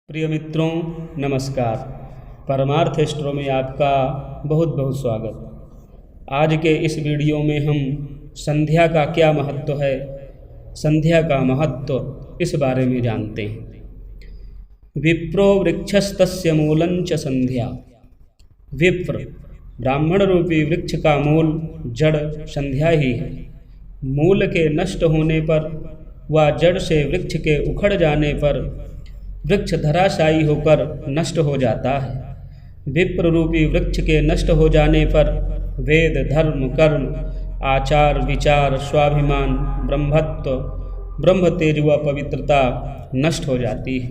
प्रिय मित्रों, नमस्कार। परमार्थ एस्ट्रो में आपका बहुत बहुत स्वागत। आज के इस वीडियो में हम संध्या का क्या महत्व है, संध्या का महत्व इस बारे में जानते हैं। विप्रो वृक्षस्तस्य मूलं च संध्या। विप्र ब्राह्मण रूपी वृक्ष का मूल जड़ संध्या ही है। मूल के नष्ट होने पर व जड़ से वृक्ष के उखड़ जाने पर वृक्ष धराशायी होकर नष्ट हो जाता है। विप्र रूपी वृक्ष के नष्ट हो जाने पर वेद, धर्म, कर्म, आचार, विचार, स्वाभिमान, ब्रह्मत्व, ब्रह्म तेज व पवित्रता नष्ट हो जाती है।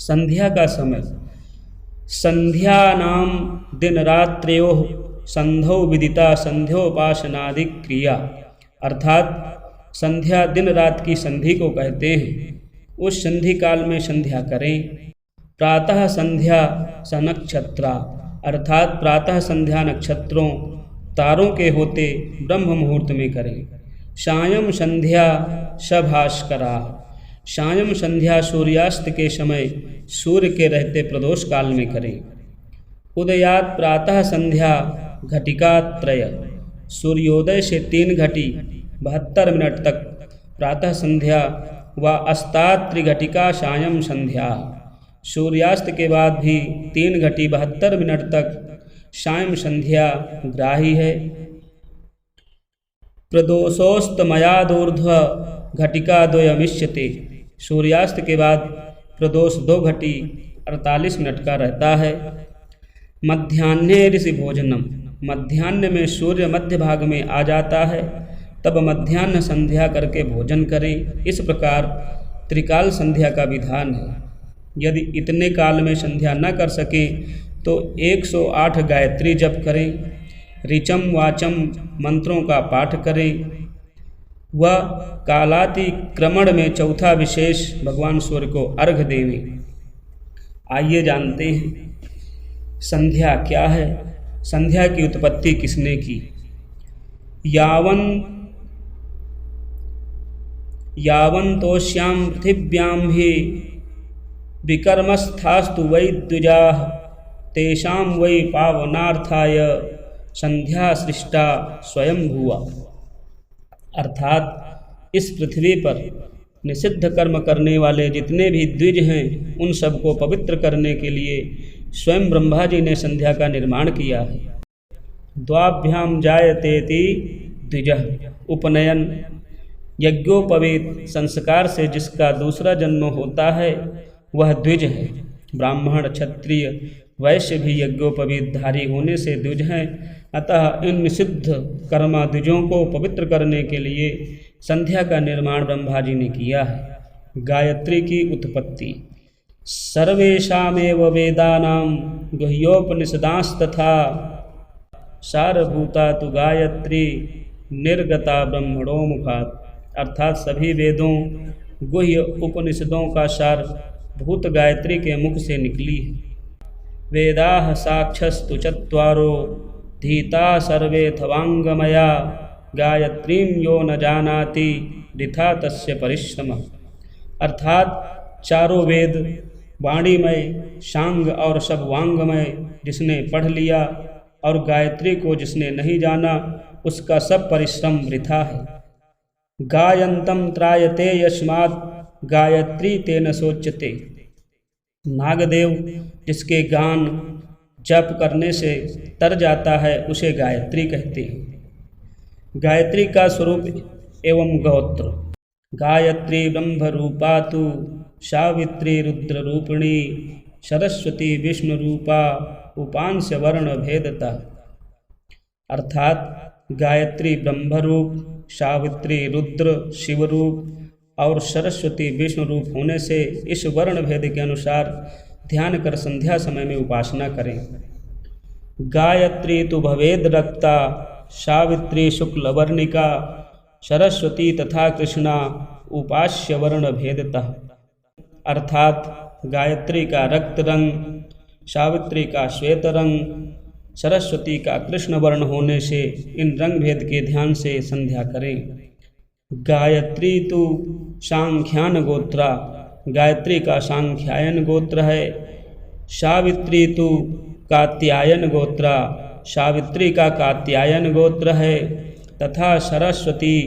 संध्या का समय संध्या नाम दिन रात्र्योः संधौ विदिता संध्योपासनादि क्रिया, अर्थात संध्या दिन रात की संधि को कहते हैं। उस संधि काल में संध्या करें। प्रातः संध्या सनक्षत्रा, अर्थात प्रातः संध्या नक्षत्रों तारों के होते ब्रह्म मुहूर्त में करें। सायं संध्या सभास्करा, सायं संध्या सूर्यास्त के समय सूर्य के रहते प्रदोष काल में करें। उदयात प्रातः संध्या घटिकात्रय, सूर्योदय से 3 घटी 72 मिनट तक प्रातः संध्या व अस्तात् त्रिघटिका सायं संध्या, सूर्यास्त के बाद भी 3 घटी 72 मिनट तक सायं संध्या ग्राही है। प्रदोषोस्तमयादूर्ध्व घटिका द्वयमिष्यते, सूर्यास्त के बाद प्रदोष 2 घटी 48 मिनट का रहता है। मध्याह्ने ऋषि भोजनम, मध्याह्न में सूर्य मध्य भाग में आ जाता है, तब मध्याह्न संध्या करके भोजन करें। इस प्रकार त्रिकाल संध्या का विधान है। यदि इतने काल में संध्या न कर सकें तो 108 गायत्री जप करें, ऋचम वाचम मंत्रों का पाठ करें व कालातिक्रमण में चौथा विशेष भगवान सूर्य को अर्घ देवें। आइए जानते हैं संध्या क्या है, संध्या की उत्पत्ति किसने की। यावन्तोष्यां पृथिव्यां हि विकर्मस्थास्तु वै द्विजाः तेषां वै पावनार्थाय संध्या सृष्टा स्वयंभुवा, अर्थात इस पृथ्वी पर निषिद्ध कर्म करने वाले जितने भी द्विज हैं उन सबको पवित्र करने के लिए स्वयं ब्रह्मा जी ने संध्या का निर्माण किया है। द्वाभ्याम जायतेति द्विजः, उपनयन यज्ञोपवीत संस्कार से जिसका दूसरा जन्म होता है वह द्विज है। ब्राह्मण, क्षत्रिय, वैश्य भी यज्ञोपवीत धारी होने से द्विज हैं। अतः इन निषिद्ध कर्मा द्विजों को पवित्र करने के लिए संध्या का निर्माण ब्रह्मा जी ने किया है। गायत्री की उत्पत्ति सर्वेषामेव वेदानां गुह्योपनिषदांस्तथा सारभूता तु गायत्री निर्गता ब्रह्मणो मुखात्, अर्थात सभी वेदों, गुह्य उपनिषदों का सार भूत गायत्री के मुख से निकली है। वेदाः साक्षस्तु चत्वारो धीता सर्वेऽथवांगमया गायत्रीं यो न जानाति वृथा तस्य परिश्रमः, अर्थात चारों वेद वाणीमय, सांग और सब वांगमय जिसने पढ़ लिया और गायत्री को जिसने नहीं जाना उसका सब परिश्रम वृथा है। गायन्तं त्रायते यस्मात् गायत्री तेन सोच्यते, नागदेव जिसके गान जप करने से तर जाता है उसे गायत्री कहते हैं। गायत्री का स्वरूप एवं गोत्र गायत्री ब्रह्म रूपा तु सावित्री रुद्र रूपिणी सरस्वती विष्णु रूपा उपांश वर्ण भेदता, अर्थात गायत्री ब्रह्मरूप, सावित्री रुद्र शिवरूप और सरस्वती विष्णु रूप होने से इस वर्ण भेद के अनुसार ध्यान कर संध्या समय में उपासना करें। गायत्री तो भवेद रक्ता, सावित्री शुक्ल वर्णिका, सरस्वती तथा कृष्णा उपास्य वर्ण भेदतः, अर्थात गायत्री का रक्त रंग, सावित्री का श्वेत रंग, सरस्वती का कृष्ण वर्ण होने से इन रंग भेद के ध्यान से संध्या करें। गायत्री तो सांख्यान गोत्रा, गायत्री का सांख्यायन गोत्र है। सावित्री तो कात्यायन गोत्रा, सावित्री का कात्यायन गोत्र है। तथा सरस्वती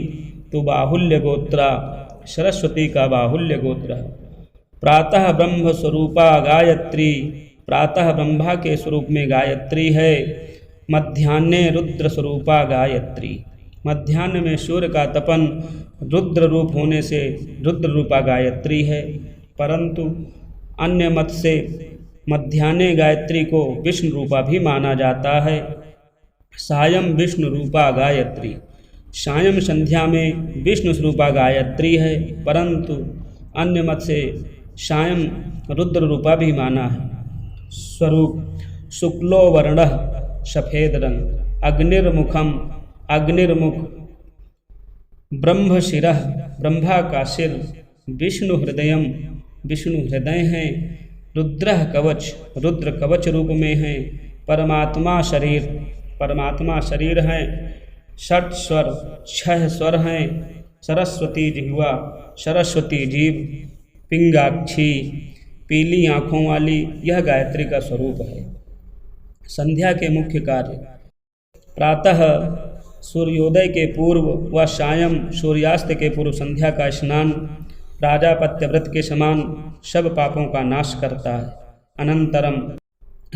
तो बाहुल्य गोत्रा, सरस्वती का बाहुल्य गोत्र है। प्रातः ब्रह्म स्वरूपा गायत्री, प्रातः ब्रह्मा के स्वरूप में गायत्री है। मध्याह्ने रुद्र स्वरूपा गायत्री, मध्याह्न में सूर्य का तपन रुद्र रूप होने से रुद्र रूपा गायत्री है। परंतु अन्य मत से मध्याह्ने गायत्री को विष्णु रूपा भी माना जाता है। सायं विष्णु रूपा गायत्री, सायं संध्या में विष्णु स्वरूपा गायत्री है, परंतु अन्य मत से सायं रुद्र रूपा भी माना है। स्वरूप शुक्लो वर्णः, सफ़ेद रंग। अग्निर्मुखम, अग्निर्मुख। ब्रह्मशिरः, ब्रह्मा का सिर। विष्णु हृदयम, विष्णु हृदय हैं। रुद्रः कवच, रुद्र कवच रूप में हैं। परमात्मा शरीर, परमात्मा शरीर हैं। षट स्वर, 6 स्वर हैं। सरस्वती जिह्वा, सरस्वती जीव। पिंगाक्षी, पीली आँखों वाली, यह गायत्री का स्वरूप है। संध्या के मुख्य कार्य: प्रातः सूर्योदय के पूर्व व सायं सूर्यास्त के पूर्व संध्या का स्नान प्राजापत्य व्रत के समान सब पापों का नाश करता है। अनंतरम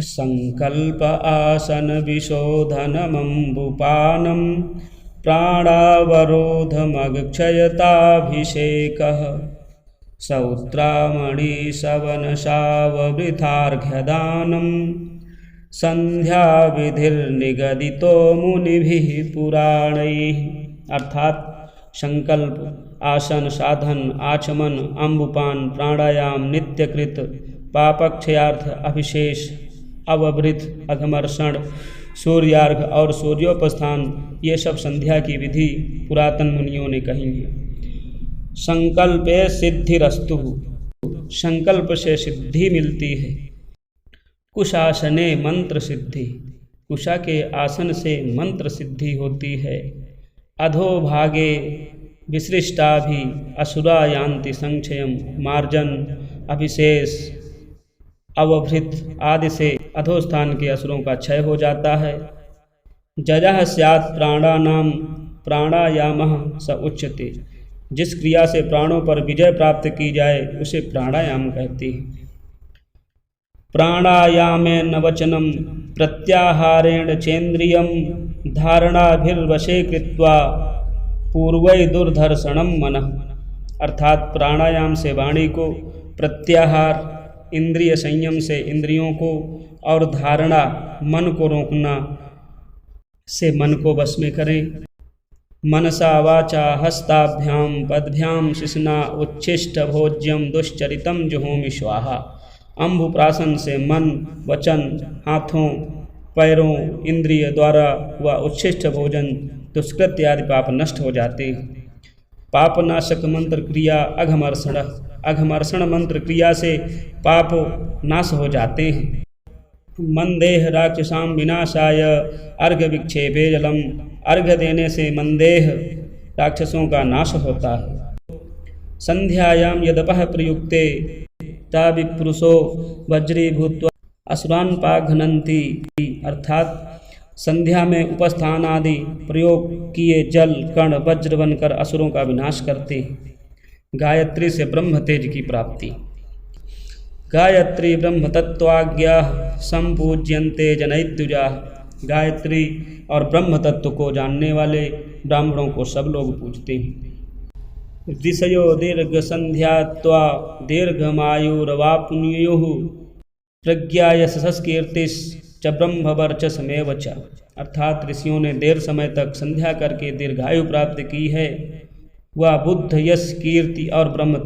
संकल्प आसन विशोधनमंबुपानम प्राणावरोधमक्षयताभिषेकः सौत्रामणि सवनशाववृथार्घ्यदानम संध्या विधिर्निगदितो मुनिभिः पुराणैः। अर्थात संकल्प, आसन, साधन, आचमन, अम्बुपान, प्राणायाम, नित्यकृत, पापक्षयार्थ, अभिशेष, अवभृत, अघमर्षण, सूर्यार्घ और सूर्योपस्थान, ये सब संध्या की विधि पुरातन मुनियों ने कही है। संकल्पे सिद्धिरस्तु, संकल्प से सिद्धि मिलती है। कुशासने मंत्र सिद्धि, कुशा के आसन से मंत्र सिद्धि होती है। अधोभागे विसृष्टा भी असुरा यान्ति संक्षयम, मार्जन, अभिशेष, अवभृत आदि से अधोस्थान के असुरों का क्षय हो जाता है। जजः स्यात् प्राणानाम प्राणायामः स उच्यते, जिस क्रिया से प्राणों पर विजय प्राप्त की जाए उसे प्राणायाम कहते हैं। प्राणायामेन वचनम प्रत्याहारेण चेन्द्रियम धारणाभिर्वशे कृत्वा पूर्वै दुर्धर्षणम मनः। अर्थात प्राणायाम से वाणी को, प्रत्याहार इंद्रिय संयम से इंद्रियों को, और धारणा मन को रोकना से मन को वश में करें। मनसा वाचा हस्ताभ्याम पदभ्याम शिश्ना उच्छिष्ट भोज्यम दुश्चरितम जुहोमि स्वाहा। अम्बुप्राशन से मन, वचन, हाथों, पैरों, इंद्रिय द्वारा व उच्छिष्ट भोजन, दुष्कृत्य आदि पाप नष्ट हो जाते हैं। पापनाशक मंत्र क्रिया अघमर्षण, अघमर्षण मंत्र क्रिया से पाप नाश हो जाते हैं। मंदेह राक्षसाम विनाशाय अर्घ विक्षेपे जलम, अर्घ देने से मंदेह राक्षसों का नाश होता है। संध्यायाम यदपः प्रयुक्ते ता विप्रुषो वज्रीभूत्वा असुरान् पाघ्नन्ति। अर्थात संध्या में उपस्थान आदि प्रयोग किए जल कण वज्र बनकर असुरों का विनाश करते हैं। गायत्री से ब्रह्म तेज की प्राप्ति। गायत्री ब्रह्म तत्वाज्ञा संपूज्यन्ते जनैद्युजाः। गायत्री और ब्रह्म तत्व को जानने वाले ब्राह्मणों को सब लोग पूजते हैं। ऋषयो दीर्घ संध्यात्वा दीर्घमायुरवाप्नुयुः प्रज्ञा यशस्कीर्तिश्च ब्रह्मवर्चसमेव च। अर्थात ऋषियों ने देर समय तक संध्या करके दीर्घायु प्राप्त की है। वह बुद्ध, यश, कीर्ति और ब्रह्म